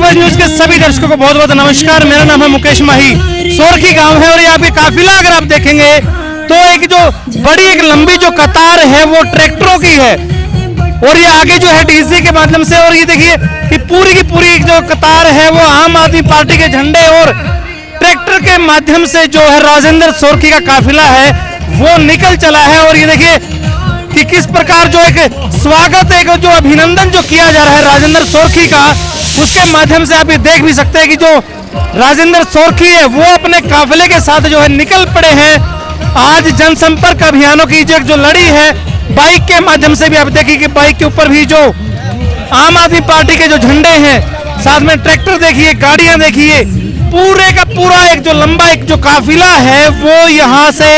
सूरज news के सभी दर्शकों को बहुत बहुत नमस्कार। मेरा नाम है मुकेश माही। सोरखी गांव है और यहाँ पे काफिला अगर आप देखेंगे तो एक जो बड़ी एक लंबी जो कतार है वो ट्रैक्टरों की है और ये आगे जो है डीसी के माध्यम से, और ये देखिए कि पूरी की पूरी जो कतार है वो आम आदमी पार्टी के झंडे और ट्रैक्टर के माध्यम से जो है राजेंद्र सोरखी का काफिला है वो निकल चला है। और ये देखिए कि किस प्रकार जो एक स्वागत, एक जो अभिनंदन जो किया जा रहा है राजेंद्र सोरखी का, उसके माध्यम से आप ये देख भी सकते हैं कि जो राजेंद्र सोरखी है वो अपने काफिले के साथ जो है निकल पड़े हैं। आज जनसंपर्क अभियानों की जो लड़ी है बाइक के माध्यम से भी आप देखिए कि बाइक के ऊपर भी जो आम आदमी पार्टी के जो झंडे हैं, साथ में ट्रैक्टर देखिए, गाड़ियां देखिए, पूरे का पूरा एक जो लंबा एक जो काफिला है वो यहाँ से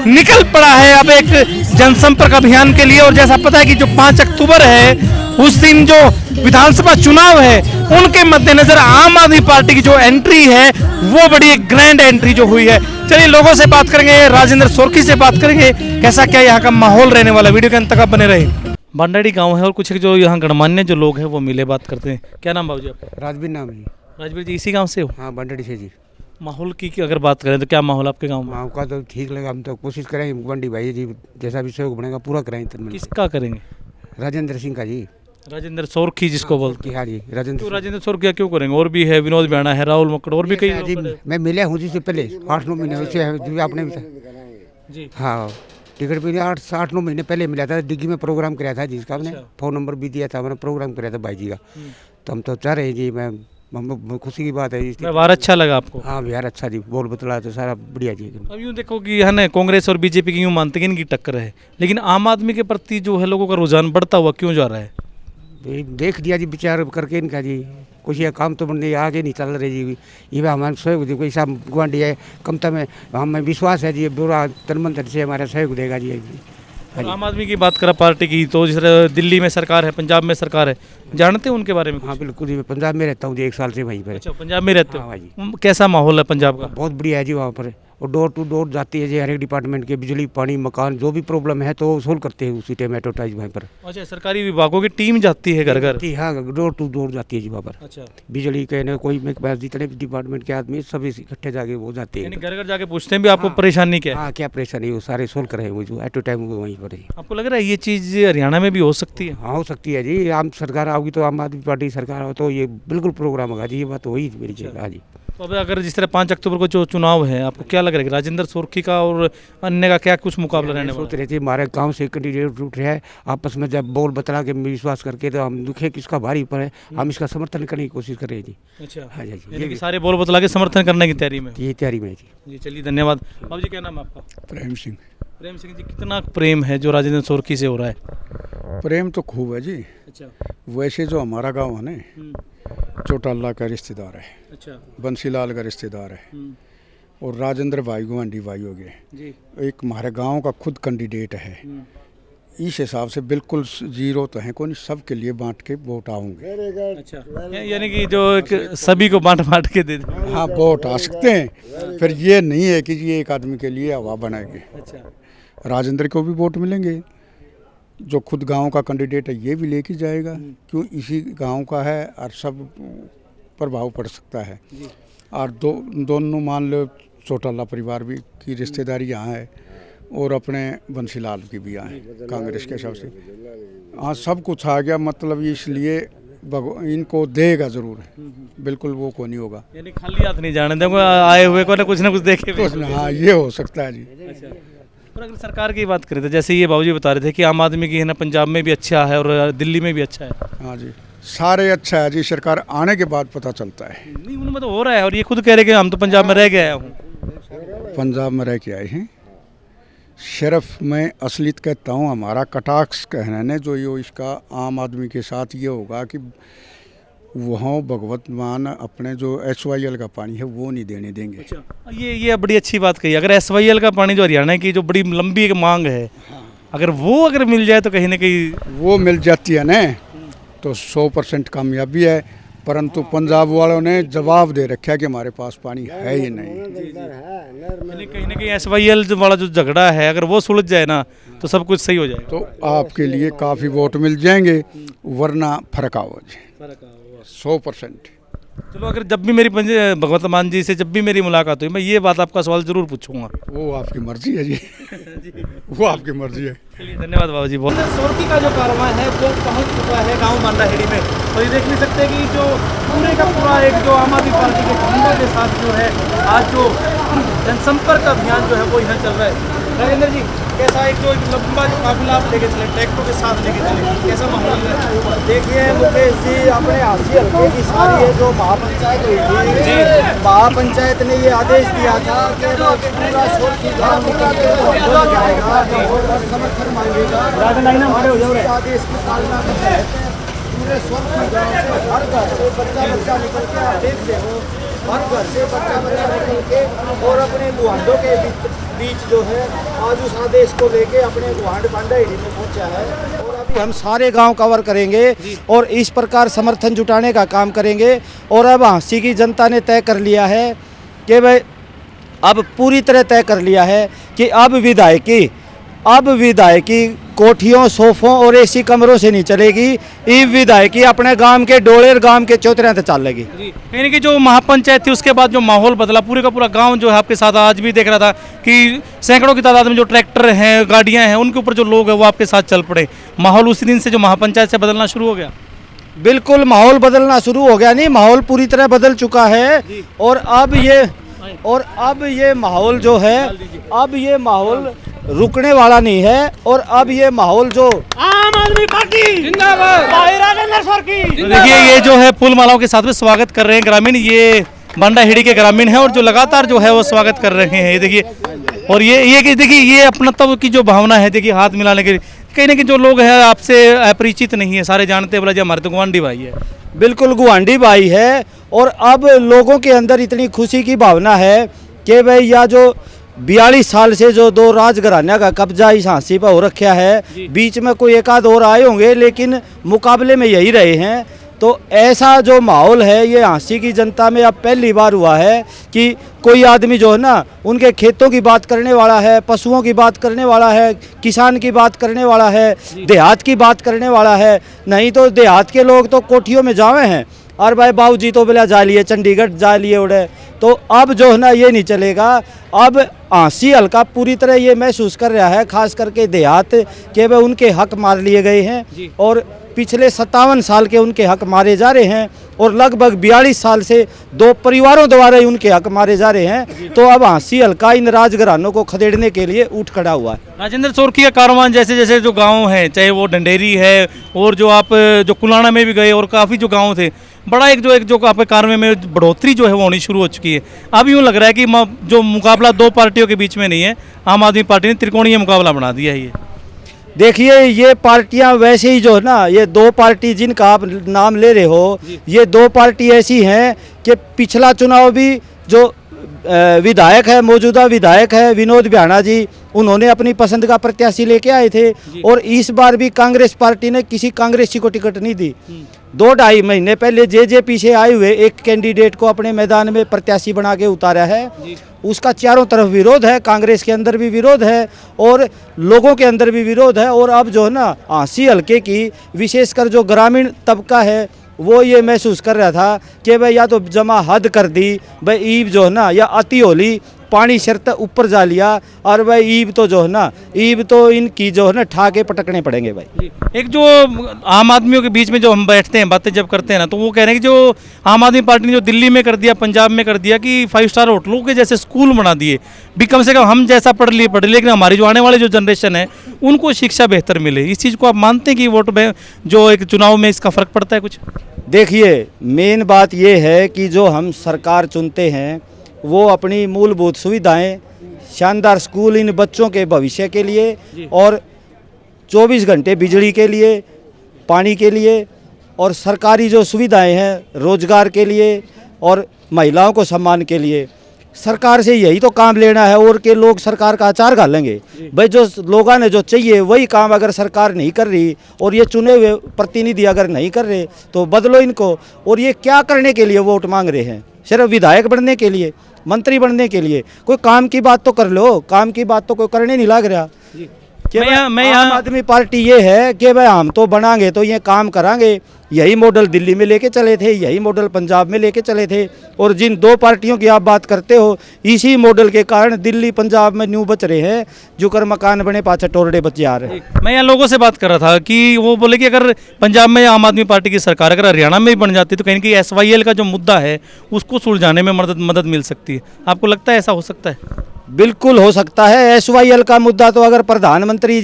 निकल पड़ा है अब एक जनसंपर्क अभियान के लिए। और जैसा पता है कि जो 5 अक्टूबर है उस दिन जो विधानसभा चुनाव है उनके मद्देनजर आम आदमी पार्टी की जो एंट्री है वो बड़ी एक ग्रैंड एंट्री जो हुई है। चलिए लोगों से बात करेंगे, राजेंद्र सोरखी से बात करेंगे, कैसा क्या यहाँ का माहौल रहने वाला। वीडियो के अंत तक आप बने रहे। बांडाड़ी गांव है और कुछ जो यहाँ गणमान्य जो लोग हैं वो मिले, बात करते हैं। क्या नाम बाबू जी आपका? राजवीर नाम है। राजवीर जी इसी गाँव से हो? हाँ, बांडाड़ी से जी। माहौल की अगर बात करें तो क्या माहौल आपके गांव में? गाँव का तो ठीक लगा, हम तो कोशिश करेंगे बंडी भाई जी जैसा भी सहयोग बनेगा पूरा कराएंगे। किसका करेंगे? राजेंद्र सिंह का जी। राजेंद्र सोरखी जिसको बोलते हैं। हाँ जी, राजेंद्र सोरखी क्यों करेंगे? और भी है, विनोद बैना है, राहुल मक्कड़, और भी कई जी। मैं मिला हूँ जी से पहले 8-9 महीने वैसे आपने जी। हाँ, टिकट भी 8-9 महीने पहले मिला था। डिग्गी में प्रोग्राम कराया था जिसका हमने फ़ोन नंबर भी दिया था, मैंने प्रोग्राम कराया था भाई जी का। तो हम तो चाह रहे हैं जी, मैं खुशी की बात है। व्यवहार अच्छा लगा आपको? हाँ, बिहार अच्छा जी, बोल बतला तो सारा बढ़िया जी। अब यूँ देखो कि है ना, कांग्रेस और बीजेपी की यूँ मानते हैं कि इनकी टक्कर है, लेकिन आम आदमी के प्रति जो है लोगों का रुझान बढ़ता हुआ क्यों जा रहा है? देख दिया जी विचार करके इनका जी, कुछ ये काम तो बंदे आगे नहीं चल रहे जी। ये हमारे सहयोग कोई सा गुआढ़ी है कमता में, हमें विश्वास है जी पूरा तन मन धन से हमारा सहयोग देगा जी। आम आदमी की बात करा पार्टी की तो जिस तरह दिल्ली में सरकार है, पंजाब में सरकार है, जानते हैं उनके बारे में? हाँ बिल्कुल जी, मैं पंजाब में रहता हूँ जी, 1 साल से वहीं पर। अच्छा, पंजाब में रहते हो? हाँ जी। कैसा माहौल है पंजाब का? बहुत बढ़िया है जी वहाँ पर, और डोर टू डोर जाती है जी हर एक डिपार्टमेंट के, बिजली पानी मकान जो भी प्रॉब्लम है तो सोल्व करते हैं उसी टाइम एडवर्टाइज वहाँ पर। अच्छा, सरकारी विभागों की टीम जाती है घर घर? हाँ, डोर टू डोर जाती है जी वहाँ पर। अच्छा, बिजली के न कोई मेरे पास जितने भी डिपार्टमेंट के आदमी सब इकट्ठे जाके वो जाते हैं, घर घर जाके पूछते हैं भी आपको परेशानी क्या है? हाँ, क्या परेशानी है वो सारे सोल्व कर रहे हैं वो जो एट टाइम वहीं पर है। आपको लग रहा है ये चीज़ हरियाणा में भी हो सकती है? हाँ, हो सकती है जी। आम सरकार आओगी तो आम आदमी पार्टी सरकार हो तो ये बिल्कुल प्रोग्राम होगा जी, ये बात वही मेरी जगह। हाँ जी। तो अब अगर जिस तरह 5 अक्टूबर को जो चुनाव है, आपको क्या लग रहा है राजेंद्र सोरखी का और अन्य का क्या कुछ मुकाबला रहने वाला? सोच रहे थे हमारे गांव से कैंडिडेट उठ रहा है, आपस में जब बोल बतला के विश्वास करके तो हम दुखे किसका भारी पर है, हम इसका समर्थन करने की कोशिश कर रहे हैं जी। अच्छा, हाँ जी, यानी कि सारे बोल बतला के समर्थन करने की तैयारी में? ये तैयारी में है जी। जी, चलिए धन्यवाद। बाबू जी क्या नाम है आपका? प्रेम सिंह। प्रेम सिंह जी, कितना प्रेम है जो राजेंद्र सोरखी से हो रहा है? प्रेम तो खूब है जी। अच्छा। वैसे जो हमारा गांव है ना, चौटाला का रिश्तेदार है, अच्छा, बंसीलाल का रिश्तेदार है, और राजेंद्र भाई गुआंढी भाई हो गए जी। एक हमारे गांव का खुद कैंडिडेट है। इस हिसाब से बिल्कुल जीरो तो है कोई नहीं, सबके लिए बांट के वोट आऊँगे। अच्छा, यानी कि जो एक सभी को बांट बांट के दे दे। हाँ, वोट आ सकते हैं, फिर ये नहीं है कि ये एक आदमी के लिए हवा बनाएंगे। अच्छा, राजेंद्र को भी वोट मिलेंगे, जो खुद गांव का कैंडिडेट है ये भी लेके जाएगा, क्यों इसी गांव का है और सब प्रभाव पड़ सकता है। और दोनों मान लो चौटाला परिवार भी की रिश्तेदारी यहाँ है और अपने बंसीलाल की भी यहाँ है कांग्रेस के हिसाब से। हाँ, सब कुछ आ गया, मतलब इसलिए इनको देगा जरूर, बिल्कुल वो को नहीं होगा। यानी खाली हाथ नहीं जाने देंगे, आए हुए को ना कुछ देखे। हाँ, ये हो सकता है जी। अच्छा, और अगर सरकार की बात करें तो जैसे ये बाबूजी बता रहे थे कि आम आदमी की है ना पंजाब में भी अच्छा है और दिल्ली में भी अच्छा है। हाँ जी, सारे अच्छा है जी, सरकार आने के बाद पता चलता है। नहीं, उनमें तो हो रहा है और ये खुद कह रहे कि हम तो पंजाब में रह के आया हूँ। पंजाब में रह के आए हैं, सिर्फ मैं असलियत कहता हूँ, हमारा कटाक्ष कहना है जो ये इसका आम आदमी के साथ ये होगा कि वहाँ भगवत मान अपने जो SYL का पानी है वो नहीं देने देंगे। अच्छा, ये बड़ी अच्छी बात कही। अगर SYL का पानी जो हरियाणा की जो बड़ी लंबी एक मांग है, अगर मिल जाए तो कहीं ना कहीं वो मिल जाती है ना तो 100% कामयाबी है। परंतु पंजाब वालों ने जवाब दे रखा है कि हमारे पास पानी है ही नहीं। कहीं ना कहीं SYL वाला जो झगड़ा है अगर वो सुलझ जाए ना तो सब कुछ सही हो जाए, तो आपके लिए काफ़ी वोट मिल जाएंगे, वरना फर्क आओ जी 100%। चलो, अगर जब भी मेरी भगवंत मान जी से जब भी मेरी मुलाकात हुई, मैं ये बात आपका सवाल जरूर पूछूंगा। वो आपकी मर्जी है जी वो आपकी मर्जी है। चलिए, धन्यवाद बाबा जी। बहुत सोरठी का जो कारवां है वो पहुंच चुका है गांव बांडाहेड़ी में, और ये देख भी सकते हैं कि जो पूरे का पूरा एक जो आम आदमी पार्टी के झंडों के साथ जो है आज जो जनसंपर्क अभियान जो है वो यहाँ चल रहा है। राजेंद्र जी, कैसा एक जो लंबा जो काफिला आप लेके चले, ट्रैक्टरों के साथ लेके चले, कैसा माहौल है? देखिए मुकेश जी, अपने हासिल हल्के की सारी है जो महापंचायत हुई थी, महापंचायत ने ये आदेश दिया था कि पूरा सोरठी गाँव निकल के आंदोलन जाएगा और समर्थन मांगेगा। इस आदेश की पालना करते हैं पूरे सोरठी गाँव से हर घर से बच्चा निकल के, आप देखते हो हर घर से बच्चा निकल के और अपने गुहांडों के बीच जो है आज उस आदेश को लेके अपने गुहांड बांडाहेड़ी में पहुंचा है। और अभी हम सारे गांव कवर करेंगे और इस प्रकार समर्थन जुटाने का काम करेंगे। और अब हांसी की जनता ने तय कर लिया है कि भाई अब पूरी तरह तय कर लिया है कि अब विधायकी कोठियों, सोफों और एसी कमरों से नहीं चलेगी। ई विधायकी अपने गांव के डोलेर गांव के चौतरे तक चलेगी। यानी कि जो महापंचायत थी उसके बाद जो माहौल बदला, पूरे का पूरा गांव जो है आपके साथ आज भी देख रहा था कि सैकड़ों की तादाद में जो ट्रैक्टर हैं, गाड़ियां हैं, उनके ऊपर जो लोग हैं वो आपके साथ चल पड़े। माहौल उसी दिन से जो महापंचायत से बदलना शुरू हो गया। बिल्कुल माहौल बदलना शुरू हो गया, नहीं माहौल पूरी तरह बदल चुका है। और अब ये माहौल जो है, अब ये माहौल रुकने वाला नहीं है। और अब ये माहौल जो आम आदमी पार्टी जिंदाबाद, तो देखिए ये जो है फूल मालाओं के साथ में स्वागत कर रहे हैं ग्रामीण, ये बांडाहेड़ी के ग्रामीण हैं और जो लगातार जो है वो स्वागत कर रहे हैं। ये देखिए, और ये देखिए ये अपनत्व की जो भावना है, देखिए हाथ मिलाने के कहीं ना कहीं जो लोग हैं आपसे अपरिचित नहीं है, सारे जानते हैं बोला जी हमारे तो गुआंढी भाई है। बिल्कुल गुआंढी भाई है। और अब लोगों के अंदर इतनी खुशी की भावना है कि भाई या जो 42 साल से जो दो राजघराना का कब्जा इस हांसी पर हो रखा है, बीच में कोई एक आध और आए होंगे लेकिन मुकाबले में यही रहे हैं। तो ऐसा जो माहौल है ये हांसी की जनता में अब पहली बार हुआ है कि कोई आदमी जो है ना उनके खेतों की बात करने वाला है, पशुओं की बात करने वाला है, किसान की बात करने वाला है, देहात की बात करने वाला है। नहीं तो देहात के लोग तो कोठियों में जावे हैं और भाई बाबूजी तो बोला जा लिए चंडीगढ़ जा लिए उड़े। तो अब जो है ना ये नहीं चलेगा। अब हांसी हल्का पूरी तरह ये महसूस कर रहा है, खास करके देहात के वे उनके हक मार लिए गए हैं और पिछले 57 साल के उनके हक मारे जा रहे हैं और लगभग 42 साल से दो परिवारों द्वारा ही उनके हक मारे जा रहे हैं। तो अब हांसी हल्का इन राजघरानों को खदेड़ने के लिए उठ खड़ा हुआ है। राजेंद्र, सोरठी का कारवां जैसे जैसे जो गांव हैं, चाहे वो ढंडेरी है और जो आप जो कुलाना में भी गए और काफ़ी जो गांव थे, बड़ा एक जो आपके कारवां में बढ़ोतरी जो है वो होनी शुरू हो चुकी है। अब यूँ लग रहा है कि जो मुकाबला दो पार्टियों के बीच में नहीं है, आम आदमी पार्टी ने त्रिकोणीय मुकाबला बना दिया है। ये देखिए ये पार्टियां वैसे ही जो है ना, ये दो पार्टी जिनका आप नाम ले रहे हो, ये दो पार्टी ऐसी हैं कि पिछला चुनाव भी जो विधायक है, मौजूदा विधायक है विनोद बिहाना जी, उन्होंने अपनी पसंद का प्रत्याशी लेके आए थे। और इस बार भी कांग्रेस पार्टी ने किसी कांग्रेसी को टिकट नहीं दी। 2-2.5 महीने पहले जे पीछे आए हुए एक कैंडिडेट को अपने मैदान में प्रत्याशी बना के उतारा है। उसका चारों तरफ विरोध है, कांग्रेस के अंदर भी विरोध है और लोगों के अंदर भी विरोध है। और अब जो है ना हांसी हल्के की विशेषकर जो ग्रामीण तबका है वो ये महसूस कर रहा था कि भाई या तो जमा हद कर दी, भाई ईब जो है ना या अति होली पानी शर्त ऊपर जा लिया और भाई ईब तो जो है ना, ईब तो इनकी जो है ना ठाके पटकने पड़ेंगे भाई। एक जो आम आदमियों के बीच में जो हम बैठते हैं बातें जब करते हैं ना, तो वो कह रहे हैं कि जो आम आदमी पार्टी ने जो दिल्ली में कर दिया, पंजाब में कर दिया कि 5 स्टार होटलों के जैसे स्कूल बना दिए, भी कम से कम हम जैसा पढ़ लिए लेकिन हमारी जो आने वाले जो जनरेशन है उनको शिक्षा बेहतर मिले। इस चीज़ को आप मानते हैं कि वोट में जो एक चुनाव में इसका फ़र्क पड़ता है कुछ? देखिए मेन बात ये है कि जो हम सरकार चुनते हैं वो अपनी मूलभूत सुविधाएं, शानदार स्कूल इन बच्चों के भविष्य के लिए और 24 घंटे बिजली के लिए, पानी के लिए और सरकारी जो सुविधाएं हैं रोजगार के लिए और महिलाओं को सम्मान के लिए, सरकार से यही तो काम लेना है। और के लोग सरकार का अचार घालेंगे भाई, जो लोगों ने जो चाहिए वही काम अगर सरकार नहीं कर रही और ये चुने हुए प्रतिनिधि अगर नहीं कर रहे तो बदलो इनको। और ये क्या करने के लिए वोट मांग रहे हैं? सिर्फ विधायक बनने के लिए, मंत्री बनने के लिए? कोई काम की बात तो कर लो, काम की बात तो कोई करने नहीं लग रहा। कि मैं आम आदमी पार्टी ये है कि भाई हम तो बनाएंगे तो ये काम करांगे। यही मॉडल दिल्ली में लेके चले थे, यही मॉडल पंजाब में लेके चले थे, और जिन दो पार्टियों की आप बात करते हो इसी मॉडल के कारण दिल्ली पंजाब में न्यू बच रहे हैं, जो कर मकान बने पाछे टोरडे बच जा रहे हैं। मैं यहाँ लोगों से बात कर रहा था कि वो बोले कि अगर पंजाब में आम आदमी पार्टी की सरकार अगर हरियाणा में भी बन जाती तो कहीं ना कहीं SYL का जो मुद्दा है उसको सुलझाने में मदद मिल सकती है। आपको लगता है ऐसा हो सकता है? बिल्कुल हो सकता है। SYL का मुद्दा तो अगर प्रधानमंत्री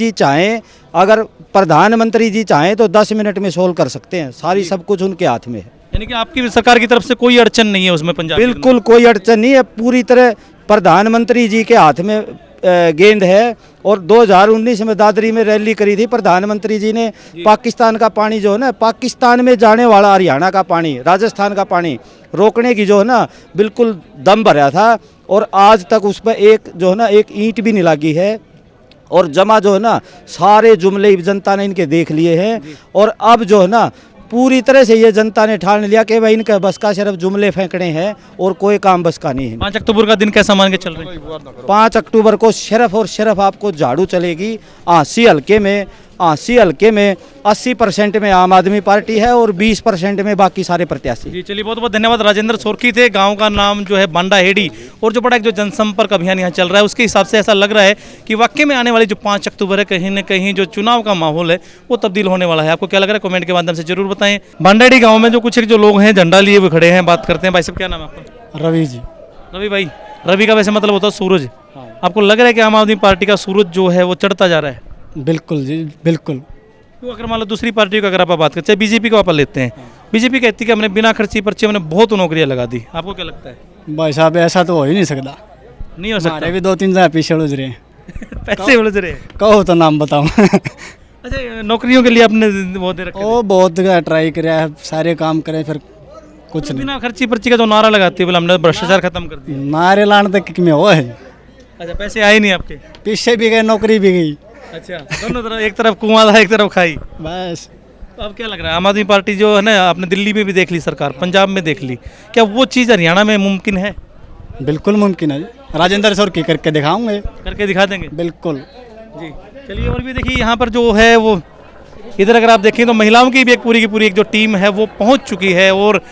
जी चाहें, तो 10 मिनट में सोल्व कर सकते हैं। सारी सब कुछ उनके हाथ में है। यानी कि आपकी सरकार की तरफ से कोई अड़चन नहीं है उसमें पंजाब के अंदर? बिल्कुल कोई अड़चन नहीं है, पूरी तरह प्रधानमंत्री जी के हाथ में गेंद है। और 2019 में दादरी में रैली करी थी, प्रधानमंत्री जी ने पाकिस्तान का पानी जो है ना, पाकिस्तान में जाने वाला हरियाणा का पानी, राजस्थान का पानी रोकने की जो है ना बिल्कुल दम भरा था, और आज तक उस पर एक ईंट भी नहीं लगी है। और जमा जो है ना सारे जुमले जनता ने इनके देख लिए हैं, और अब जो है ना पूरी तरह से ये जनता ने ठान लिया कि भाई इनका बस का सिर्फ जुमले फेंकने हैं और कोई काम बस का नहीं है। 5 अक्टूबर का दिन कैसा मान के चल रहे हैं? 5 अक्टूबर को सिर्फ और सिर्फ आपको झाड़ू चलेगी। 80 हल्के में 80% में आम आदमी पार्टी है और 20% में बाकी सारे प्रत्याशी। जी चलिए, बहुत बहुत धन्यवाद। राजेंद्र सोरकी थे, गांव का नाम जो है बांडा हेड़ी, और जो बड़ा एक जो जनसंपर्क अभियान यहाँ चल रहा है उसके हिसाब से ऐसा लग रहा है कि वाकई में आने वाली जो 5 अक्टूबर है कहीं ना कहीं जो चुनाव का माहौल है वो तब्दील होने वाला है। आपको क्या लग रहा है कमेंट के माध्यम से जरूर बताएं। बांडा हेड़ी गाँव में जो कुछ एक जो लोग हैं झंडा लिए हुए खड़े हैं, बात करते हैं। भाई साहब क्या नाम है आपका? रवि जी। रवि भाई, रवि का वैसे मतलब होता है सूरज। आपको लग रहा है कि आम आदमी पार्टी का सूरज जो है वो चढ़ता जा रहा है? बिल्कुल जी, बिल्कुल। तो अगर मान लो दूसरी पार्टी को अगर आप बात करते हैं, बीजेपी को आप लेते हैं, बीजेपी कहती है कि हमने बिना खर्ची पर्ची हमने बहुत नौकरियां लगा दी। आपको क्या लगता है? भाई साहब ऐसा तो हो ही नहीं सकता। नहीं हो सकता? हमारे भी 2-3 जगह पीछे उलझ रहे हैं। पैसे उलझ रहे हैं? कहो तो नाम बताऊं। अच्छा, नौकरियों के लिए आपने वो दे रखा है? ओ बहुत जगह ट्राई कराया, सारे काम करें, फिर कुछ नहीं। बिना खर्ची पर्ची का जो नारा लगाती है बोला हमने भ्रष्टाचार खत्म कर दिया। नारे लाने तक में हो है। अच्छा, पैसे आए नहीं आपके? पीछे भी गए, नौकरी भी गई। अच्छा, दोनों तरफ, एक तरफ कुआं था एक तरफ खाई। बस तो अब क्या लग रहा है, आम आदमी पार्टी जो है ना, आपने दिल्ली में भी देख ली सरकार, पंजाब में देख ली, क्या वो चीज़ हरियाणा में मुमकिन है? बिल्कुल मुमकिन है। राजेंद्र सर की करके दिखाऊंगे। करके दिखा देंगे? बिल्कुल जी चलिए। और भी देखिए यहाँ पर जो है वो इधर अगर आप देखें तो महिलाओं की भी एक पूरी की पूरी एक जो टीम है वो पहुँच चुकी है, और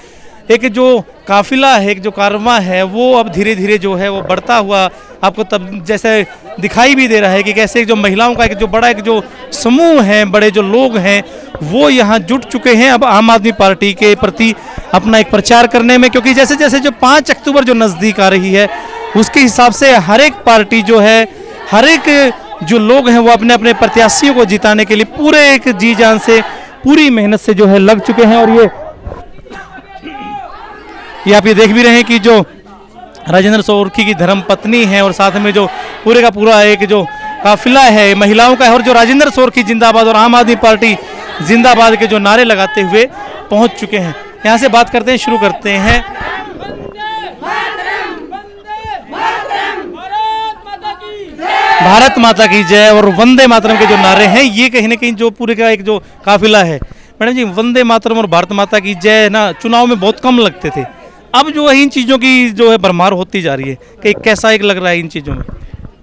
एक जो काफिला है, एक जो कारवां है वो अब धीरे धीरे जो है वो बढ़ता हुआ आपको तब जैसे दिखाई भी दे रहा है कि कैसे जो महिलाओं का एक जो बड़ा एक जो समूह है, बड़े जो लोग हैं वो यहाँ जुट चुके हैं अब आम आदमी पार्टी के प्रति अपना एक प्रचार करने में। क्योंकि जैसे जैसे जो 5 अक्टूबर जो नज़दीक आ रही है उसके हिसाब से हर एक पार्टी जो है, हर एक जो लोग हैं वो अपने अपने प्रत्याशियों को जिताने के लिए पूरे एक जी जान से, पूरी मेहनत से जो है लग चुके हैं। और ये आप ये देख भी रहे हैं कि जो राजेंद्र सोरकी की धर्म पत्नी है और साथ में जो पूरे का पूरा एक जो काफिला है महिलाओं का है, और जो राजेंद्र सोरकी जिंदाबाद और आम आदमी पार्टी जिंदाबाद के जो नारे लगाते हुए पहुंच चुके हैं। यहाँ से बात करते हैं, शुरू करते हैं। भारत माता की जय और वंदे मातरम के जो नारे हैं ये कहीं ना कहीं जो पूरे का एक जो काफिला है। मैडम जी, वंदे मातरम और भारत माता की जय ना चुनाव में बहुत कम लगते थे, अब जो है इन चीज़ों की जो है भरमार होती जा रही है, कि कैसा एक लग रहा है इन चीज़ों में?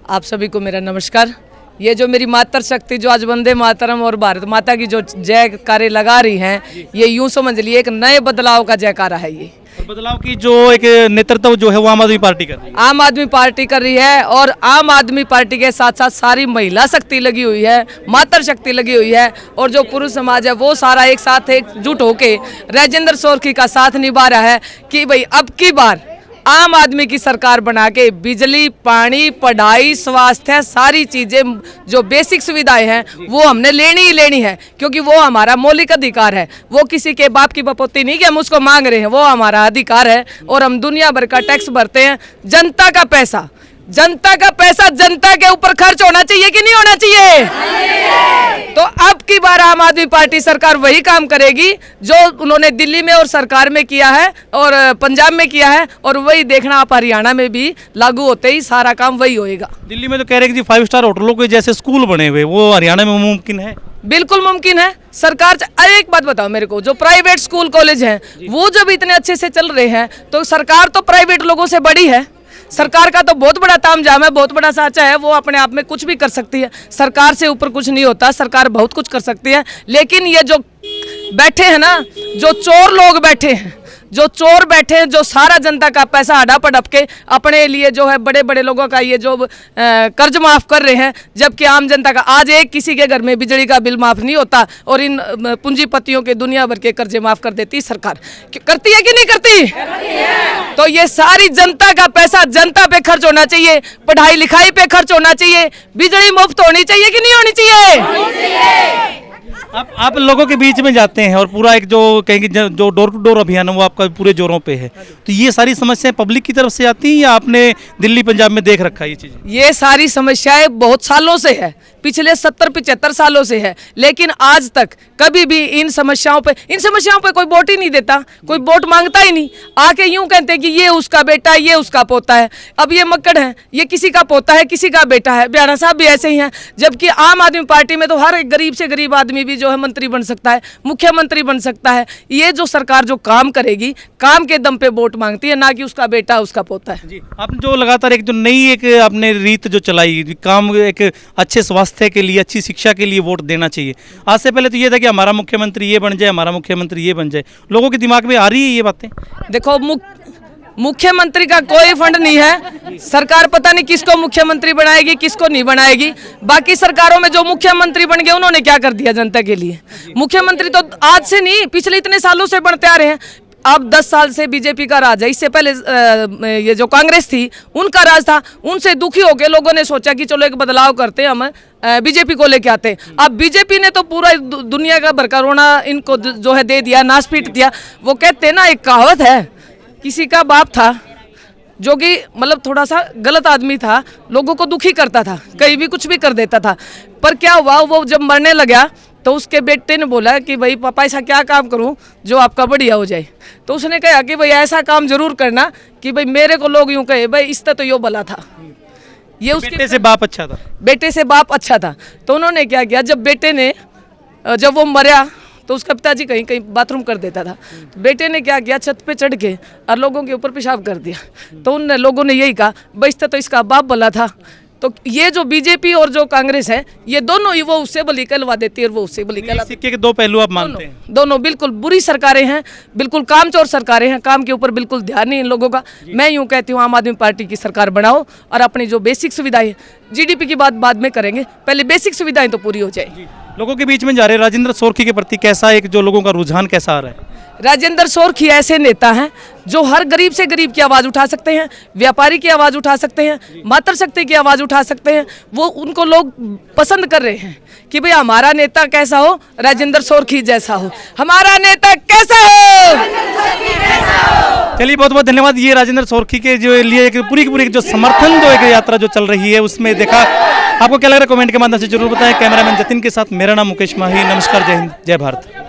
आप सभी को मेरा नमस्कार। ये जो मेरी मातृशक्ति जो आज वंदे मातरम और भारत माता की जो जयकारे लगा रही हैं, ये यूं समझ लिए एक नए बदलाव का जयकारा है। ये बदलाव की जो एक नेतृत्व जो है वो आम आदमी पार्टी कर रही है। आम आदमी पार्टी कर रही है, और आम आदमी पार्टी के साथ साथ सारी महिला शक्ति लगी हुई है, मातृशक्ति लगी हुई है, और जो पुरुष समाज है वो सारा एक साथ एकजुट होके राजेंद्र सोरकी का साथ निभा रहा है कि भाई अब की बार आम आदमी की सरकार बना के बिजली, पानी, पढ़ाई, स्वास्थ्य, सारी चीज़ें जो बेसिक सुविधाएं हैं वो हमने लेनी ही लेनी है, क्योंकि वो हमारा मौलिक अधिकार है। वो किसी के बाप की बपोती नहीं कि हम उसको मांग रहे हैं, वो हमारा अधिकार है। और हम दुनिया भर का टैक्स भरते हैं। जनता का पैसा जनता के ऊपर खर्च होना चाहिए कि नहीं होना चाहिए? तो अब की बार आम आदमी पार्टी सरकार वही काम करेगी जो उन्होंने दिल्ली में और सरकार में किया है और पंजाब में किया है, और वही देखना आप हरियाणा में भी लागू होते ही सारा काम वही होएगा। दिल्ली में तो कह रहे हैं कि 5 स्टार होटलों के जैसे स्कूल बने हुए, वो हरियाणा में मुमकिन है? बिल्कुल मुमकिन है। सरकार, अरे एक बात बताओ मेरे को, जो प्राइवेट स्कूल कॉलेज हैं वो जब इतने अच्छे से चल रहे हैं तो सरकार तो प्राइवेट लोगों से बड़ी है। सरकार का तो बहुत बड़ा तामझाम है, बहुत बड़ा साचा है, वो अपने आप में कुछ भी कर सकती है, सरकार से ऊपर कुछ नहीं होता, सरकार बहुत कुछ कर सकती है। लेकिन ये जो बैठे हैं ना, जो चोर लोग बैठे हैं, जो चोर बैठे हैं, जो सारा जनता का पैसा हड़प हड़प के अपने लिए जो है बड़े बड़े लोगों का ये जो कर्ज माफ कर रहे हैं, जबकि आम जनता का आज एक किसी के घर में बिजली का बिल माफ नहीं होता और इन पूंजीपतियों के दुनिया भर के कर्जे माफ कर देती सरकार। करती है कि नहीं करती? तो ये सारी जनता का पैसा जनता पे खर्च होना चाहिए, पढ़ाई लिखाई पे खर्च होना चाहिए, बिजली मुफ्त होनी चाहिए कि नहीं होनी चाहिए? आप लोगों के बीच में जाते हैं और पूरा एक जो कहेंगे जो डोर टू डोर अभियान है वो आपका पूरे जोरों पे है, तो ये सारी समस्याएं पब्लिक की तरफ से आती हैं या आपने दिल्ली पंजाब में देख रखा है ये चीजें? ये सारी समस्याएं बहुत सालों से है, पिछले 70-75 सालों से है, लेकिन आज तक कभी भी इन समस्याओं पे कोई वोट ही नहीं देता, कोई वोट मांगता ही नहीं। आके यूं कहते हैं कि ये उसका बेटा है, ये उसका पोता है। अब ये मक्कड़ है, ये किसी का पोता है, किसी का बेटा है। ब्याड़ा साहब भी ऐसे ही हैं। जबकि आम आदमी पार्टी में तो हर एक गरीब से गरीब आदमी भी जो है मंत्री बन सकता है, मुख्यमंत्री बन सकता है। ये जो सरकार जो काम करेगी, काम के दम पे वोट मांगती है, ना कि उसका बेटा उसका पोता है। जी, आपने जो लगातार एक जो नई एक आपने रीत जो चलाई, काम एक अच्छे स्वास्थ्य के लिए, अच्छी शिक्षा के लिए वोट देना चाहिए। आज से पहले तो ये था कि हमारा मुख्यमंत्री ये बन जाए, हमारा मुख्यमंत्री ये बन जाए। लोगों के दिमाग में आ रही है ये बातें? देखो, मुख्यमंत्री का कोई फंड नहीं है। सरकार पता नहीं किसको मुख्यमंत्री बनाएगी, किसको नहीं बनाएगी। बाकी सरकारों में जो मुख्यमंत्री बन गए उन्होंने क्या कर दिया जनता के लिए? मुख्यमंत्री तो आज से नहीं, पिछले इतने सालों से बनते आ रहे हैं। अब 10 साल से बीजेपी का राज है, इससे पहले ये जो कांग्रेस थी उनका राज था। उनसे दुखी होकर लोगों ने सोचा कि चलो एक बदलाव करते हैं, हम बीजेपी को लेके आते हैं। अब बीजेपी ने तो पूरा दुनिया का भर का रोना इनको जो है दे दिया, नाश पीट दिया। वो कहते हैं ना, एक कहावत है, किसी का बाप था जो कि मतलब थोड़ा सा गलत आदमी था, लोगों को दुखी करता था, कहीं भी कुछ भी कर देता था। पर क्या हुआ, वो जब मरने लगा तो उसके बेटे ने बोला कि भाई पापा ऐसा क्या काम करूं जो आपका बढ़िया हो जाए। तो उसने कहा कि भाई ऐसा काम जरूर करना कि भाई मेरे को लोग यूं कहे भाई इससे तो यो भला था। ये उसके बेटे से बाप अच्छा था, बेटे से बाप अच्छा था। तो उन्होंने क्या किया, जब बेटे ने जब वो मरा तो उसका पिताजी कहीं कहीं बाथरूम कर देता था। तो बेटे ने क्या किया, छत पे चढ़ के और लोगों के ऊपर पेशाब कर दिया। तो उन लोगों ने यही कहा भाई इससे तो इसका बाप भला था। तो ये जो बीजेपी और जो कांग्रेस है, ये दोनों ही, वो उससे बली कहलवा देती है और वो उससे बली कहलवा। सिक्के के दो पहलू आप मानते हैं? दोनों बिल्कुल बुरी सरकारें हैं, बिल्कुल कामचोर सरकारें हैं, काम के ऊपर बिल्कुल ध्यान नहीं इन लोगों का। मैं यूं कहती हूं, आम आदमी पार्टी की सरकार बनाओ और अपनी जो बेसिक सुविधाएं, जीडीपी की बात बाद में करेंगे, पहले बेसिक सुविधाएं तो पूरी हो जाए। लोगों के बीच में जा रहे राजेंद्र सोरखी के प्रति कैसा एक जो लोगों का रुझान कैसा आ रहा है? राजेंद्र सोरखी ऐसे नेता हैं जो हर गरीब से गरीब की आवाज़ उठा सकते हैं, व्यापारी की आवाज़ उठा सकते हैं, मातृशक्ति की आवाज़ उठा सकते हैं। वो उनको लोग पसंद कर रहे हैं कि भाई हमारा नेता कैसा हो, राजेंद्र सोरखी जैसा हो, हमारा नेता कैसा हो। चलिए, बहुत बहुत धन्यवाद। ये राजेंद्र सोरखी के जो लिए एक पूरी की पूरी जो समर्थन जो एक यात्रा जो चल रही है उसमें देखा। आपको क्या लग रहा है कमेंट के माध्यम से जरूर बताएं। कैमरामैन जतिन के साथ मेरा नाम मुकेश माही। नमस्कार, जय हिंद, जय भारत।